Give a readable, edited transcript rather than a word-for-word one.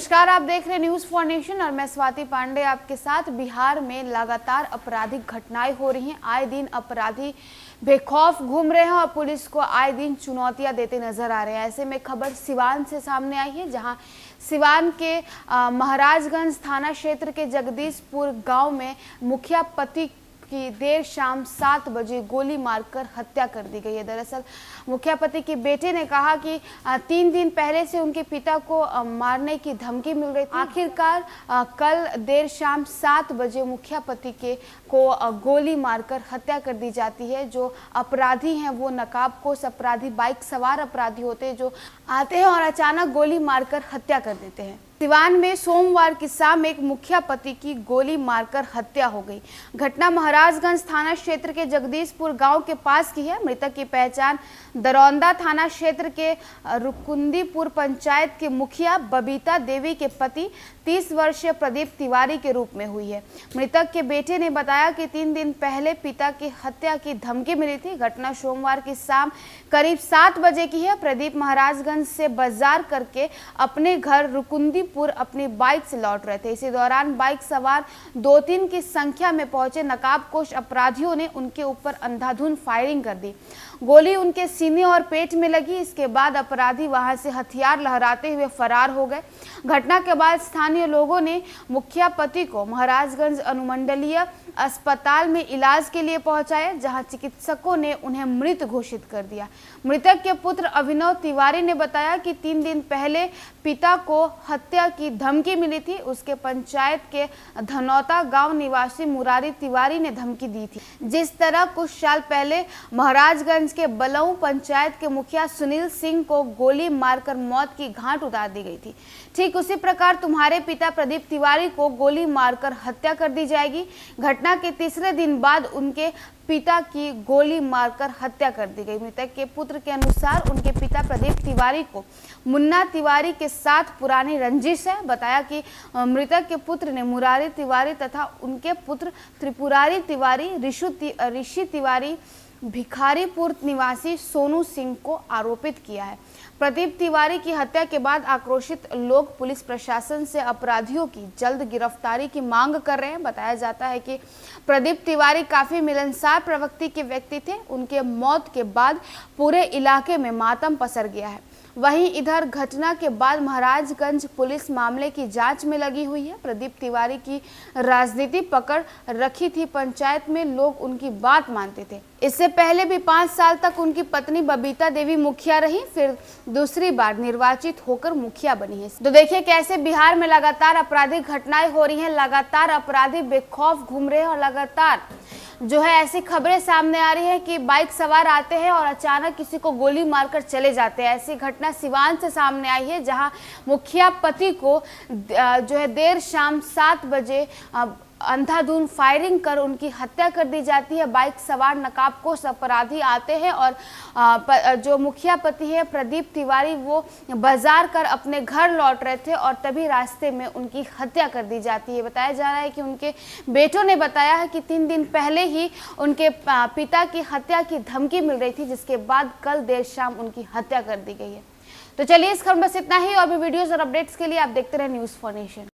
नमस्कार, आप देख रहे हैं न्यूज फॉर नेशन और मैं स्वाति पांडे आपके साथ। बिहार में लगातार आपराधिक घटनाएं हो रही हैं। आए दिन अपराधी बेखौफ घूम रहे हैं और पुलिस को आए दिन चुनौतियां देते नजर आ रहे हैं। ऐसे में खबर सिवान से सामने आई है, जहां सिवान के महाराजगंज थाना क्षेत्र के जगदीशपुर गांव में मुखिया पति की देर शाम 7 बजे गोली मारकर हत्या कर दी गई है। दरअसल मुखिया पति के बेटे ने कहा कि 3 दिन पहले से उनके पिता को मारने की धमकी मिल रही थी। आखिरकार कल देर शाम 7 बजे मुखिया पति को गोली मारकर हत्या कर दी जाती है। जो अपराधी हैं वो नकाबपोश अपराधी, बाइक सवार अपराधी होते हैं जो आते हैं और अचानक गोली मारकर हत्या कर देते हैं। सिवान में सोमवार की शाम एक मुखिया पति की गोली मारकर हत्या हो गई। घटना महाराजगंज थाना क्षेत्र के जगदीशपुर गांव के पास की है। मृतक की पहचान दरौंदा थाना क्षेत्र के रुकुंदीपुर पंचायत के मुखिया बबीता देवी के पति 30 वर्षीय प्रदीप तिवारी के रूप में हुई है। मृतक के बेटे ने बताया कि 3 दिन पहले पिता की हत्या की धमकी मिली थी। घटना सोमवार की शाम करीब 7 बजे की है। प्रदीप महाराजगंज से बाजार करके अपने घर रुकुंदीपुर अपनी बाइक से लौट रहे थे। इसी दौरान बाइक सवार 2-3 की संख्या में पहुंचे नकाबपोश अपराधियों ने उनके ऊपर अंधाधुंध फायरिंग कर दी। गोली उनके सीने और पेट में लगी। इसके बाद अपराधी वहां से हथियार लहराते हुए फरार हो गए। घटना के बाद स्थानीय लोगों ने मुखिया पति को महाराजगंज अनुमंडलीय अस्पताल में इलाज के लिए पहुंचाया, जहां चिकित्सकों ने उन्हें मृत घोषित कर दिया। मृतक के पुत्र अभिनव तिवारी ने बताया कि 3 दिन पहले पिता को हत्या की धमकी मिली थी। उसके पंचायत के धनौता गांव निवासी मुरारी तिवारी ने धमकी दी थी। जिस तरह कुछ साल पहले महाराजगंज के बलऊ पंचायत के मुखिया सुनील सिंह को गोली मारकर मौत की घाट उतार दी गई थी, ठीक उसी प्रकार तुम्हारे पिता प्रदीप तिवारी को गोली मारकर हत्या कर दी जाएगी। घटना के तीसरे दिन बाद उनके पिता की गोली मारकर हत्या कर दी गई। मृतक के पुत्र के अनुसार उनके पिता प्रदीप तिवारी को मुन्ना तिवारी के साथ पुरानी रंजिश है। बताया कि मृतक के पुत्र ने मुरारी तिवारी तथा उनके पुत्र त्रिपुरारी तिवारी, ऋषि तिवारी भिखारीपुर निवासी सोनू सिंह को आरोपित किया है। प्रदीप तिवारी की हत्या के बाद आक्रोशित लोग पुलिस प्रशासन से अपराधियों की जल्द गिरफ्तारी की मांग कर रहे हैं। बताया जाता है कि प्रदीप तिवारी काफी मिलनसार प्रवृत्ति के व्यक्ति थे। उनके मौत के बाद पूरे इलाके में मातम पसर गया है। वहीं इधर घटना के बाद महाराजगंज पुलिस मामले की जांच में लगी हुई है। प्रदीप तिवारी की राजनीति पकड़ रखी थी। पंचायत में लोग उनकी बात मानते थे। इससे पहले भी 5 साल तक उनकी पत्नी बबीता देवी मुखिया रही, फिर दूसरी बार निर्वाचित होकर मुखिया बनी है। तो देखिए कैसे बिहार में लगातार आपराधिक घटनाएं हो रही हैं, लगातार अपराधी बेखौफ घूम रहे हैं और लगातार जो है ऐसी खबरें सामने आ रही है कि बाइक सवार आते हैं और अचानक किसी को गोली मारकर चले जाते हैं। ऐसी घटना सिवान से सामने आई है, जहां मुखिया पति को जो है देर शाम 7 बजे अंधाधुंध फायरिंग कर उनकी हत्या कर दी जाती है। बाइक सवार नकाबपोश अपराधी आते हैं और जो मुखिया पति है प्रदीप तिवारी वो बाजार कर अपने घर लौट रहे थे और तभी रास्ते में उनकी हत्या कर दी जाती है। बताया जा रहा है कि उनके बेटों ने बताया है कि 3 दिन पहले ही उनके पिता की हत्या की धमकी मिल रही थी, जिसके बाद कल देर शाम उनकी हत्या कर दी गई है। तो चलिए इस खबर में बस इतना ही। और भी वीडियोस और अपडेट्स के लिए आप देखते रहे न्यूज फॉर नेशन।